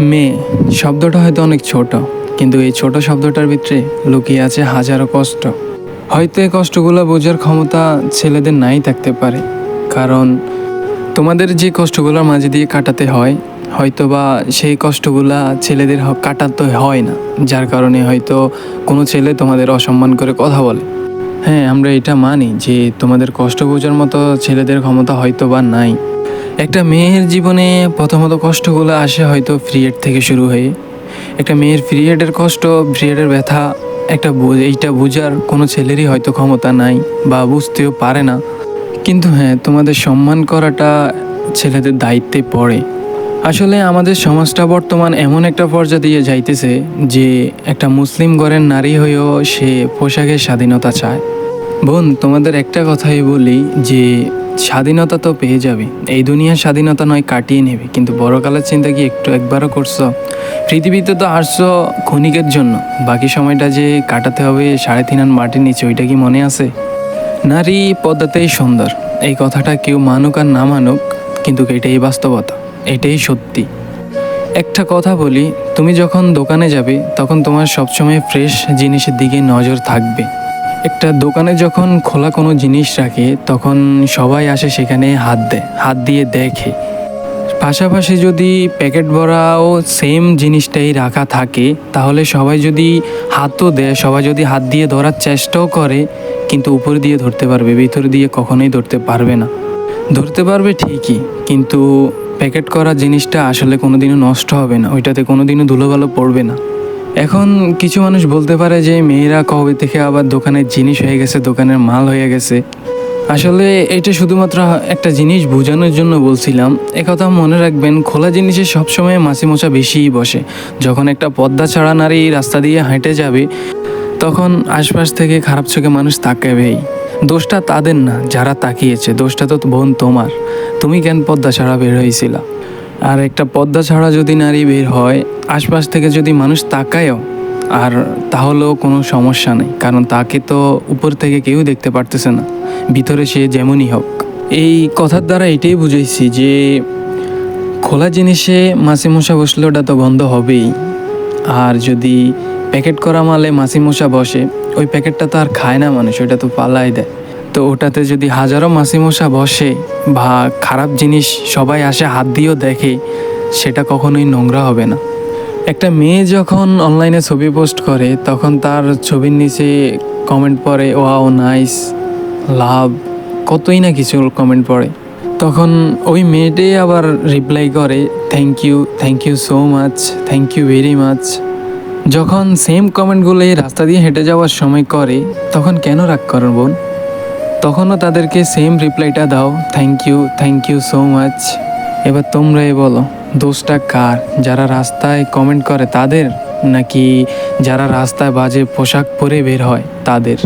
মেয়ে শব্দটা হয়তো অনেক ছোট, কিন্তু এই ছোট শব্দটার ভিতরে লুকিয়ে আছে হাজারো কষ্ট। হয়তো এই কষ্টগুলো বোঝার ক্ষমতা ছেলেদের নাই থাকতে পারে, কারণ তোমাদের যে কষ্টগুলোর মাঝে দিয়ে কাটাতে হয়, হয়তো বা সেই কষ্টগুলা ছেলেদের কাটাতে হয় না, যার কারণে হয়তো কোনো ছেলে তোমাদের অসম্মান করে কথা বলে। হ্যাঁ, আমরা এটা মানি যে তোমাদের কষ্ট বোঝার মতো ছেলেদের ক্ষমতা হয়তো বা নাই। একটা মেয়ের জীবনে প্রথমত কষ্টগুলো আসে হয়তো পিরিয়ড থেকে শুরু হয়ে। একটা মেয়ের পিরিয়ডের কষ্ট, পিরিয়ডের ব্যথা এইটা বোঝার কোনো ছেলেরই হয়তো ক্ষমতা নাই বা বুঝতেও পারে না। কিন্তু হ্যাঁ, তোমাদের সম্মান করাটা ছেলেদের দায়িত্বে পড়ে। আসলে আমাদের সমাজটা বর্তমান এমন একটা পর্যায়ে দিয়ে যাইতেছে যে একটা মুসলিম ঘরের নারী হয়েও সে পোশাকের স্বাধীনতা চায়। বোন, তোমাদের একটা কথাই বলি যে স্বাধীনতা তো পেয়ে যাবে, এই দুনিয়ার স্বাধীনতা নয় কাটিয়ে নেবে, কিন্তু বড়কালের চিন্তা কি একবারও করছো? পৃথিবীতে তো আসছো ক্ষণিকের জন্য, বাকি সময়টা যে কাটাতে হবে 3.5 আন মাটির নিচে, ওইটা কি মনে আছে? নারী পদ্মাতেই সুন্দর, এই কথাটা কেউ মানুক আর না মানুক, কিন্তু এটাই বাস্তবতা, এটাই সত্যি। একটা কথা বলি, তুমি যখন দোকানে যাবে তখন তোমার সবসময় ফ্রেশ জিনিসের দিকে নজর থাকবে। একটা দোকানে যখন খোলা কোনো জিনিস রাখে তখন সবাই আসে সেখানে হাত দিয়ে দেখে। পাশাপাশি যদি প্যাকেট ভরাও সেম জিনিসটাই রাখা থাকে, তাহলে সবাই যদি হাতও দেয়, সবাই যদি হাত দিয়ে ধরার চেষ্টাও করে, কিন্তু উপর দিয়ে ধরতে পারবে, ভিতর দিয়ে কখনোই ধরতে পারবে না। ধরতে পারবে ঠিকই, কিন্তু প্যাকেট করা জিনিসটা আসলে কোনোদিনও নষ্ট হবে না, ওইটাতে কোনোদিনও ধুলোবালো পড়বে না। এখন কিছু মানুষ বলতে পারে যে মেয়েরা কবে থেকে আবার দোকানের জিনিস হয়ে গেছে, দোকানের মাল হয়ে গেছে। আসলে এটা শুধুমাত্র একটা জিনিস বোঝানোর জন্য বলছিলাম। একথা মনে রাখবেন, খোলা জিনিসে সবসময় মাছি মশা বেশিই বসে। যখন একটা পর্দা ছাড়া নারী রাস্তা দিয়ে হেঁটে যাবে, তখন আশপাশ থেকে খারাপ চোখে মানুষ তাকাবেই। দোষটা তাদের না যারা তাকিয়েছে, দোষটা তো বোন তোমার। তুমি কেন পর্দা ছাড়া বের হয়েছিলা? আর একটা পর্দা ছাড়া যদি নারী বের হয়, আশপাশ থেকে যদি মানুষ তাকায়ও, আর তাহলেও কোনো সমস্যা নেই, কারণ তাকে তো উপর থেকে কেউ দেখতে পারতেছে না, ভিতরে সে যেমনই হোক। এই কথার দ্বারা এটাই বুঝাইছি যে খোলা জিনিসে মাছি মশা বসলে ওটা তো বন্ধ হবেই। আর যদি প্যাকেট করা মালে মাছি মশা বসে, ওই প্যাকেটটা তো আর খায় না মানুষ, ওইটা তো পালাই দেয়। তো ওটাতে যদি হাজারো মাছি মশা বসে বা খারাপ জিনিস সবাই আসে হাত দিয়েও দেখে, সেটা কখনোই নোংরা হবে না। একটা মেয়ে যখন অনলাইনে ছবি পোস্ট করে, তখন তার ছবির নিচে কমেন্ট পড়ে ওয়াও নাইস, লাভ, কতই না কিছু কমেন্ট পড়ে। তখন ওই মেয়েটাই আবার রিপ্লাই করে thank you so much, thank you very much. যখন সেম কমেন্টগুলো এই রাস্তা দিয়ে হেঁটে যাওয়ার সময় করে, তখন কেন রাগ করেন বোন? তখনও তাদেরকে সেম রিপ্লাইটা দাও, থ্যাংক ইউ সো মাচ। এবার তোমরাই বলো, দোষটা কার? যারা রাস্তায় কমেন্ট করে তাদের, নাকি যারা রাস্তায় বাজে পোশাক পরে বের হয় তাদের?